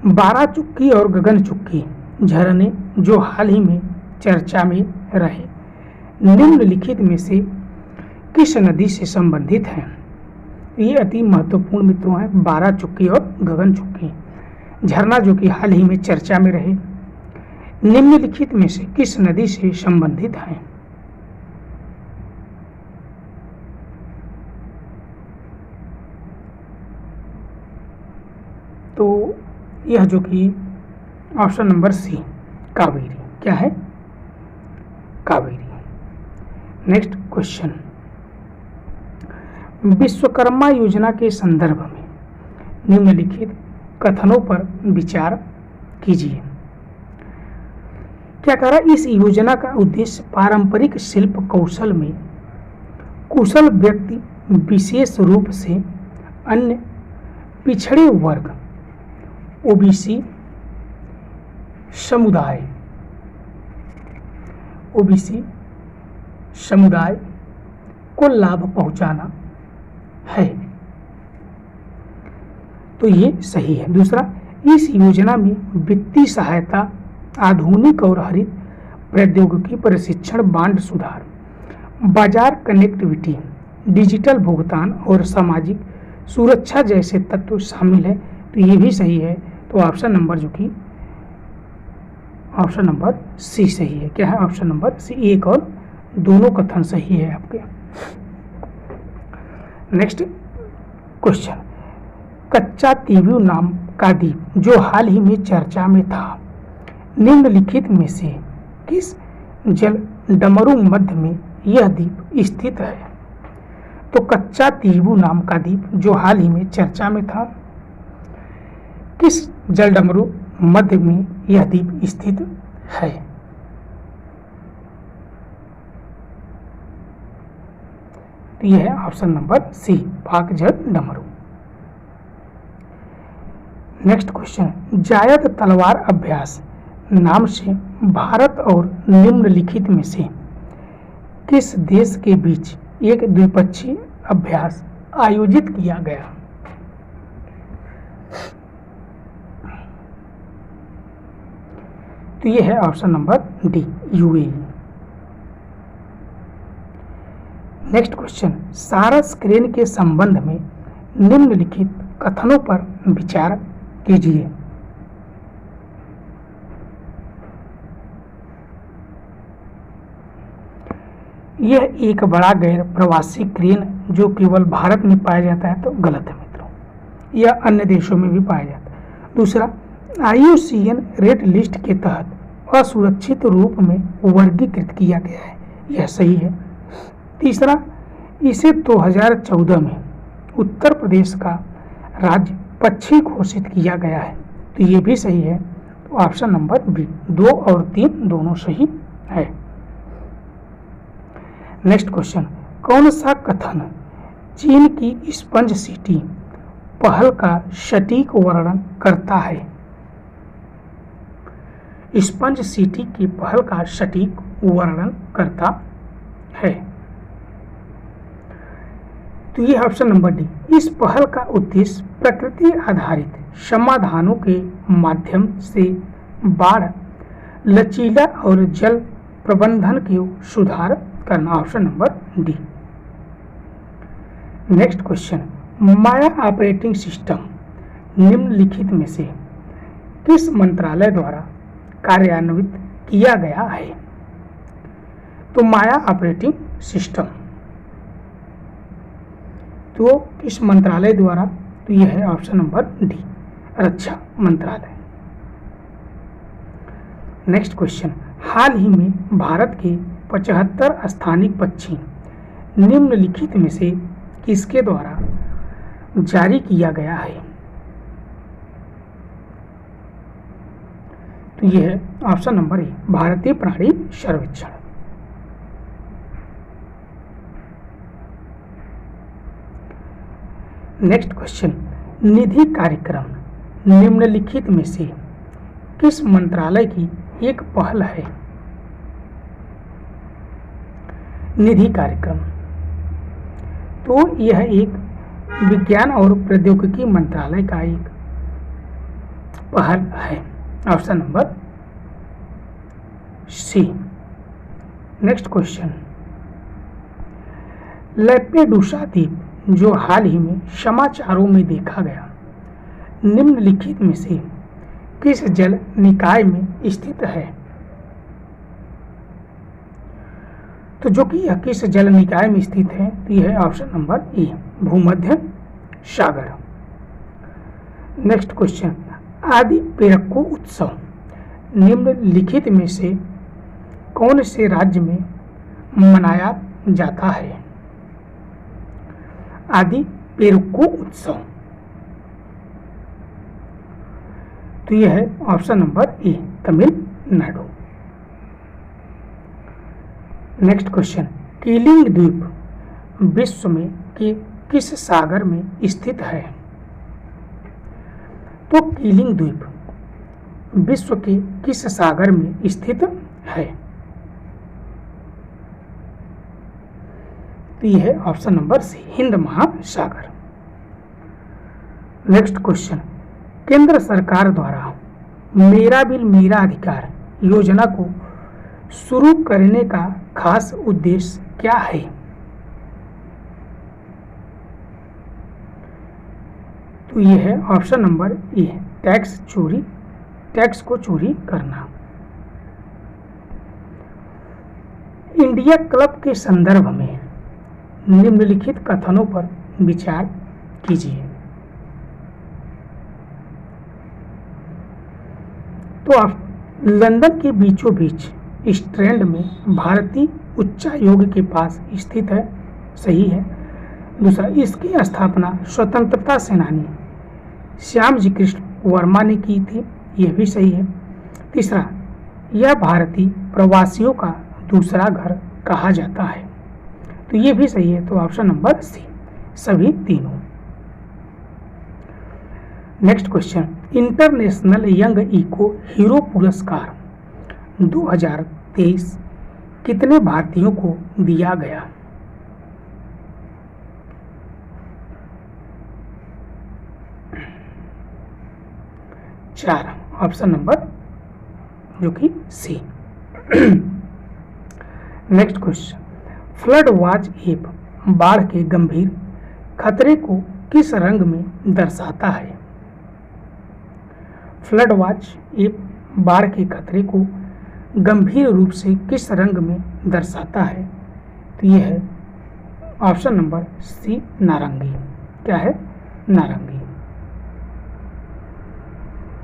[SPEAKER 1] 12 चुक्की और गगन चुक्की झरने जो हाल ही में चर्चा में रहे निम्नलिखित में से किस नदी से संबंधित है? ये अति महत्वपूर्ण मित्रों है, 12 चुक्की और गगन चुक्की झरना जो कि हाल ही में चर्चा में रहे निम्नलिखित में से किस नदी से संबंधित है? तो यह जो कि ऑप्शन नंबर सी, कावेरी। क्या है? कावेरी। नेक्स्ट क्वेश्चन, विश्वकर्मा योजना के संदर्भ में निम्नलिखित कथनों पर विचार कीजिए। क्या कह रहा है, इस योजना का उद्देश्य पारंपरिक शिल्प कौशल में कुशल व्यक्ति, विशेष रूप से अन्य पिछड़े वर्ग ओबीसी समुदाय को लाभ पहुंचाना है। तो ये सही है। दूसरा, इस योजना में वित्तीय सहायता, आधुनिक और हरित प्रौद्योगिकी प्रशिक्षण, बांड सुधार, बाजार कनेक्टिविटी, डिजिटल भुगतान और सामाजिक सुरक्षा जैसे तत्व शामिल है। तो ये भी सही है। तो ऑप्शन नंबर जो कि ऑप्शन नंबर सी सही है। क्या है? ऑप्शन नंबर सी, एक और दोनों कथन सही है आपके। नेक्स्ट क्वेश्चन, कच्चा तीवु नाम का द्वीप जो हाल ही में चर्चा में था, निम्नलिखित में से किस जल डमरू मध्य में यह द्वीप स्थित है? तो कच्चा तीवु नाम का द्वीप जो हाल ही में चर्चा में था, किस जल डमरू मध्य में यह द्वीप स्थित है? तो यह है ऑप्शन नंबर सी, पाकजल डमरू। नेक्स्ट क्वेश्चन, जायद तलवार अभ्यास नाम से भारत और निम्नलिखित में से किस देश के बीच एक द्विपक्षीय अभ्यास आयोजित किया गया? तो यह है option number D, UAE. Next question, सारस क्रेन के संबंध में निम्नलिखित कथनों पर विचार कीजिए। यह एक बड़ा गैर प्रवासी क्रेन जो केवल भारत में पाया जाता है, तो गलत है मित्रों, यह अन्य देशों में भी पाया जाता है। दूसरा, IUCN रेड लिस्ट के तहत असुरक्षित रूप में वर्गीकृत किया गया है, यह सही है। तीसरा, इसे 2014 में उत्तर प्रदेश का राज्य पक्षी घोषित किया गया है, तो ये भी सही है। तो ऑप्शन नंबर बी, 2 और 3 दोनों सही है। नेक्स्ट क्वेश्चन, कौन सा कथन चीन की स्पंज सिटी पहल का सटीक वर्णन करता है? स्पंज सिटी की पहल का सटीक वर्णन करता है। तो ये ऑप्शन नंबर डी, इस पहल का उद्देश्य प्रकृति आधारित समाधानों के माध्यम से बाढ़, लचीला और जल प्रबंधन के सुधार करना। Option number D. Next question, Maya operating system निम्नलिखित में से किस मंत्रालय द्वारा कार्यान्वित किया गया है? तो माया ऑपरेटिंग सिस्टम तो किस मंत्रालय द्वारा? तो यह है ऑप्शन नंबर डी, रक्षा मंत्रालय। नेक्स्ट क्वेश्चन, हाल ही में भारत के 75 स्थानिक पक्षी निम्नलिखित में से किसके द्वारा जारी किया गया है? तो यह है ऑप्शन नंबर ए, भारतीय प्राणी सर्वेक्षण। नेक्स्ट क्वेश्चन, निधि कार्यक्रम निम्नलिखित में से किस मंत्रालय की एक पहल है? निधि कार्यक्रम तो यह एक विज्ञान और प्रौद्योगिकी मंत्रालय का एक पहल है। Option number C. Next question, Lampedusa द्वीप जो हाल ही में समाचारों में देखा गया, निम्नलिखित में से किस जल निकाय में स्थित है? तो जो कि यह किस जल निकाय में स्थित है? तो यह है ऑप्शन नंबर ए, भूमध्य सागर। नेक्स्ट क्वेश्चन, आदि पेरक्को उत्सव निम्नलिखित में से कौन से राज्य में मनाया जाता है? आदि पेरुक्को उत्सव तो यह है ऑप्शन नंबर ए, तमिलनाडु। नेक्स्ट क्वेश्चन, कीलिंग द्वीप विश्व में किस सागर में स्थित है? तो कीलिंग द्वीप विश्व के किस सागर में स्थित है? तो यह है ऑप्शन नंबर सी, हिंद महासागर। नेक्स्ट क्वेश्चन, केंद्र सरकार द्वारा मेरा बिल मेरा अधिकार योजना को शुरू करने का खास उद्देश्य क्या है? तो यह है ऑप्शन नंबर ए, टैक्स को चोरी करना। इंडिया क्लब के संदर्भ में निम्नलिखित कथनों पर विचार कीजिए। तो आप लंदन के बीचों बीच स्ट्रैंड में भारतीय उच्चायोग के पास स्थित है, सही है। दूसरा, इसकी स्थापना स्वतंत्रता सेनानी श्यामजी कृष्ण वर्मा ने की थी, यह भी सही है। तीसरा, यह भारतीय प्रवासियों का दूसरा घर कहा जाता है, तो यह भी सही है। तो ऑप्शन नंबर सी, सभी तीनों। Next question, international young eco hero पुरस्कार 2023 कितने भारतीयों को दिया गया? चार, ऑप्शन नंबर जो कि C. Next question, flood watch app बाढ़ के गंभीर खतरे को किस रंग में दर्शाता है? फ्लड वॉच ऐप बाढ़ के खतरे को गंभीर रूप से किस रंग में दर्शाता है? तो यह है ऑप्शन नंबर सी, नारंगी। क्या है? नारंगी।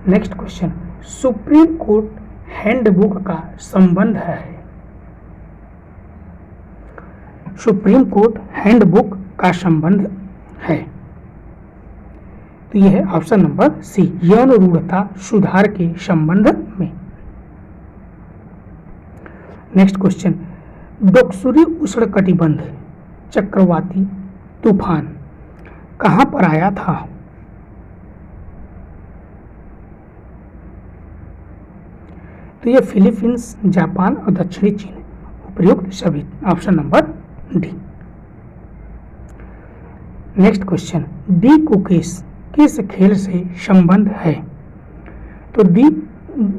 [SPEAKER 1] Next question, supreme court handbook का संबंध है? सुप्रीम कोर्ट हैंडबुक का संबंध है, तो यह है ऑप्शन नंबर सी, यौन रूढ़ता सुधार के संबंध में। नेक्स्ट क्वेश्चन, डोक्सुरी उष्णकटिबंध चक्रवाती तूफान कहां पर आया था? तो यह फिलीपींस, जापान और दक्षिणी चीन, उपयुक्त सभी, option number D. Next question, D Gukesh किस खेल से संबंध है? तो डी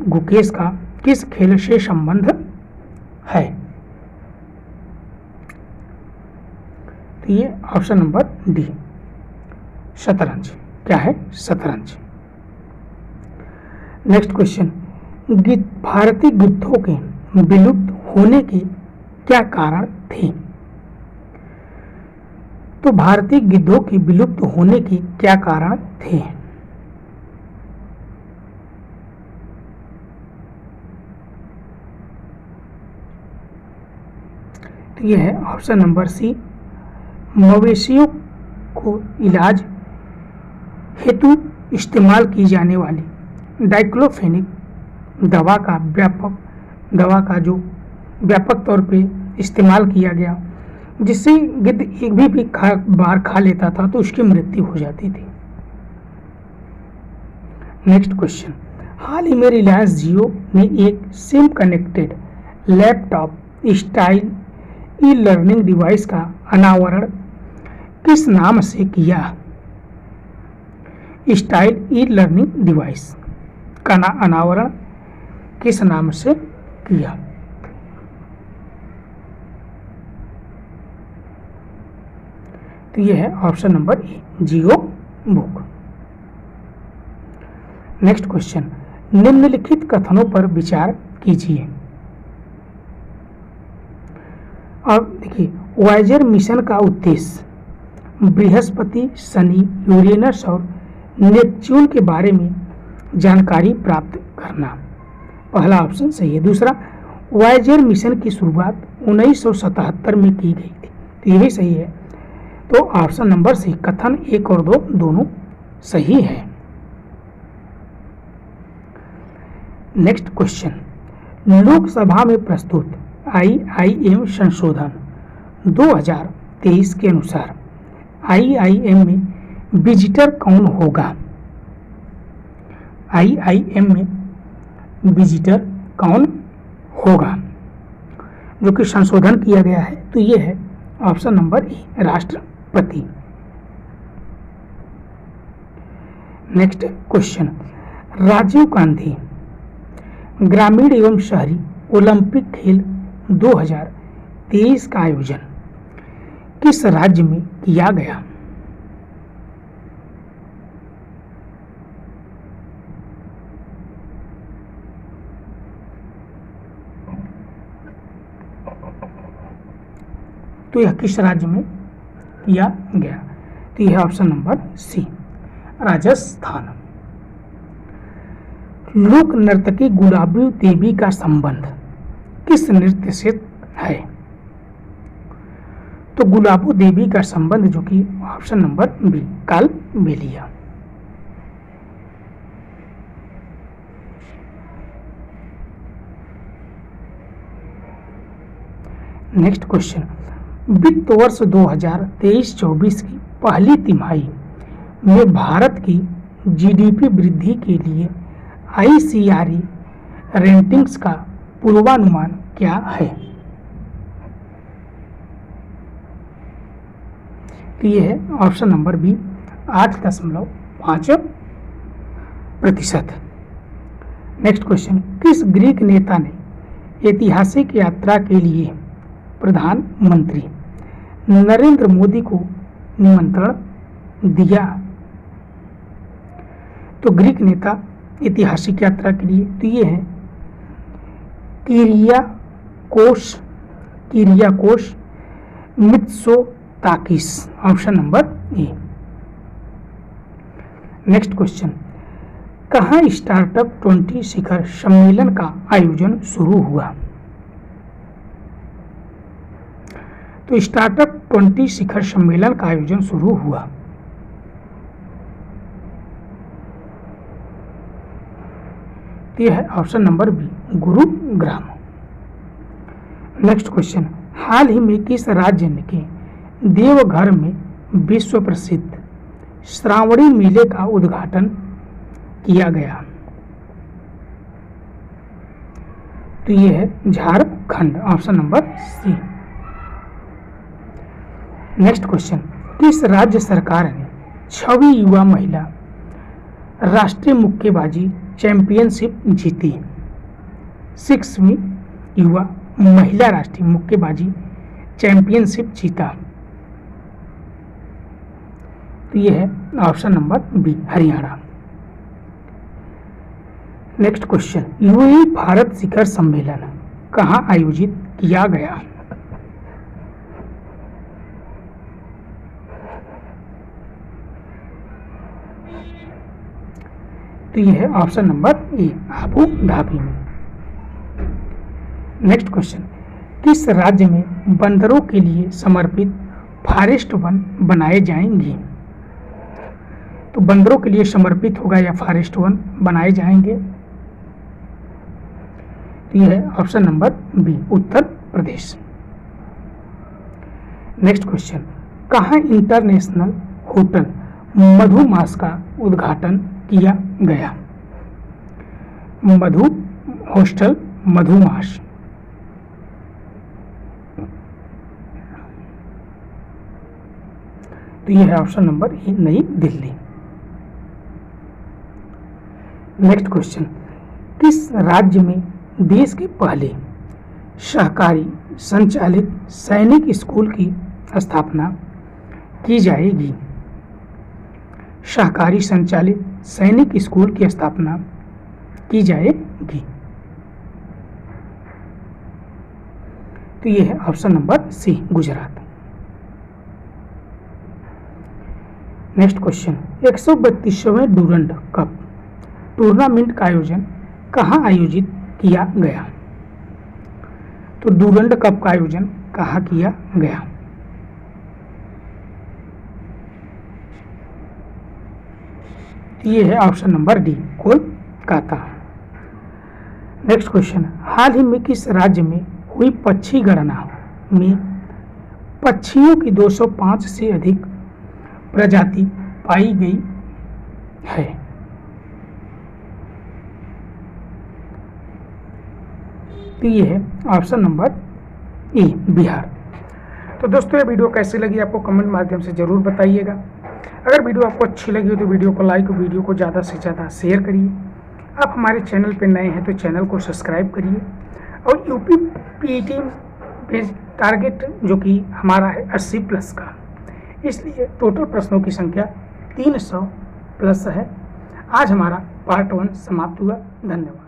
[SPEAKER 1] गुकेश का किस खेल से संबंध है? तो ये ऑप्शन नंबर डी, शतरंज। क्या है? शतरंज। नेक्स्ट क्वेश्चन, भारतीय गिद्धों के विलुप्त होने के क्या कारण थे? तो भारतीय गिद्धों के विलुप्त होने के क्या कारण थे? तो यह है ऑप्शन नंबर सी, मवेशियों को इलाज हेतु इस्तेमाल की जाने वाली डाइक्लोफेनिक दवा का जो व्यापक तौर पे इस्तेमाल किया गया, जिससे गिद्ध एक भी बार खा लेता था तो उसकी मृत्यु हो जाती थी। नेक्स्ट क्वेश्चन, हाल ही में रिलायंस जियो ने एक SIM connected laptop style e learning device का अनावरण किस नाम से किया? स्टाइल ई लर्निंग डिवाइस का अनावरण किस नाम से किया? तो यह है ऑप्शन नंबर ए, जियो बुक। नेक्स्ट क्वेश्चन, निम्नलिखित कथनों पर विचार कीजिए। अब देखिए, वॉयेजर मिशन का उद्देश्य बृहस्पति, शनि, यूरेनस और नेपच्यून के बारे में जानकारी प्राप्त करना, पहला ऑप्शन सही है। दूसरा, वॉयेजर मिशन की शुरुआत 1977 में की गई थी, तो ये भी सही है। तो ऑप्शन नंबर सी, कथन 1 और 2 दोनों सही है। नेक्स्ट क्वेश्चन, लोकसभा में प्रस्तुत IIM संशोधन 2023 के अनुसार IIM में विजिटर कौन होगा? IIM में विजिटर कौन होगा जो कि संशोधन किया गया है? तो ये है ऑप्शन नंबर ए, राष्ट्रपति। नेक्स्ट क्वेश्चन, राजीव गांधी ग्रामीण एवं शहरी ओलंपिक खेल 2023 का आयोजन किस राज्य में किया गया? तो यह किस राज्य में किया गया? तो यह ऑप्शन नंबर सी, राजस्थान। लोक नर्तकी गुलाबी देवी का संबंध किस नृत्य से है? तो गुलाबो देवी का संबंध जो कि option number B, Kalbelia. Next question, वित्त वर्ष 2023-24 की पहली तिमाही में भारत की GDP वृद्धि के लिए ICRA रेटिंग्स का पूर्वानुमान क्या है? तो ये है option number B, 8.5%। Next question, किस ग्रीक नेता ने ऐतिहासिक यात्रा के लिए प्रधानमंत्री नरेंद्र मोदी को निमंत्रण दिया? तो ग्रीक नेता ऐतिहासिक यात्रा के लिए, तो ये है किरियाकोस मित्सोताकिस, ऑप्शन नंबर ए। नेक्स्ट क्वेश्चन, कहाँ स्टार्टअप 20 शिखर सम्मेलन का आयोजन शुरू हुआ? तो स्टार्टअप 20 शिखर सम्मेलन का आयोजन शुरू हुआ यह है option number B, Gurugram. Next question, हाल ही में किस राज्य के देवघर में विश्व प्रसिद्ध श्रावणी मेले का उद्घाटन किया गया? तो यह है Jharkhand, option number C. Next question, किस राज्य सरकार ने 6वीं युवा महिला राष्ट्रीय मुक्केबाजी चैंपियनशिप जीती? 6वीं युवा महिला राष्ट्रीय मुक्केबाजी चैंपियनशिप जीता? तो यह है option number B, Haryana. Next question, UAE Bharat शिखर सम्मेलन कहाँ आयोजित किया गया? तो यह है option number A, Abu Dhabi में। नेक्स्ट क्वेश्चन, किस राज्य में बंदरों के लिए समर्पित फॉरेस्ट वन बनाए जाएंगे? तो बंदरों के लिए समर्पित होगा या फॉरेस्ट वन बनाए जाएंगे? तो यह है ऑप्शन नंबर बी, उत्तर प्रदेश। नेक्स्ट क्वेश्चन, कहाँ इंटरनेशनल होटल मधुमास का उद्घाटन किया गया? मधु हॉस्टल मधुमास। तो यह है ऑप्शन नंबर ए, नई दिल्ली। नेक्स्ट क्वेश्चन, किस राज्य में देश के पहले सहकारी संचालित सैनिक स्कूल की स्थापना की जाएगी? सहकारी संचालित सैनिक स्कूल की स्थापना की जाएगी? तो यह है option number C, Gujarat. Next question, 132वें डूरंड कप टूर्नामेंट का आयोजन कहाँ आयोजित किया गया? तो डूरंड कप का आयोजन कहाँ किया गया? ये है option number D, Kolkata. Next question, हाल ही में किस राज्य में हुई पक्षी गणना में पक्षियों की 205 से अधिक प्रजाति पाई गई है। तो ये है ऑप्शन नंबर ए, बिहार। तो दोस्तों ये वीडियो कैसी लगी आपको कमेंट माध्यम से ज़रूर बताइएगा। अगर वीडियो आपको अच्छी लगी हो तो वीडियो को लाइक और वीडियो को ज़्यादा से ज़्यादा शेयर करिए। आप हमारे चैनल पर नए हैं तो चैनल को सब्सक्राइब करिए। और यूपी पीईटी में टारगेट जो कि हमारा है 80+ का, इसलिए टोटल प्रश्नों की संख्या 300+ है। आज हमारा पार्ट 1 समाप्त हुआ। धन्यवाद।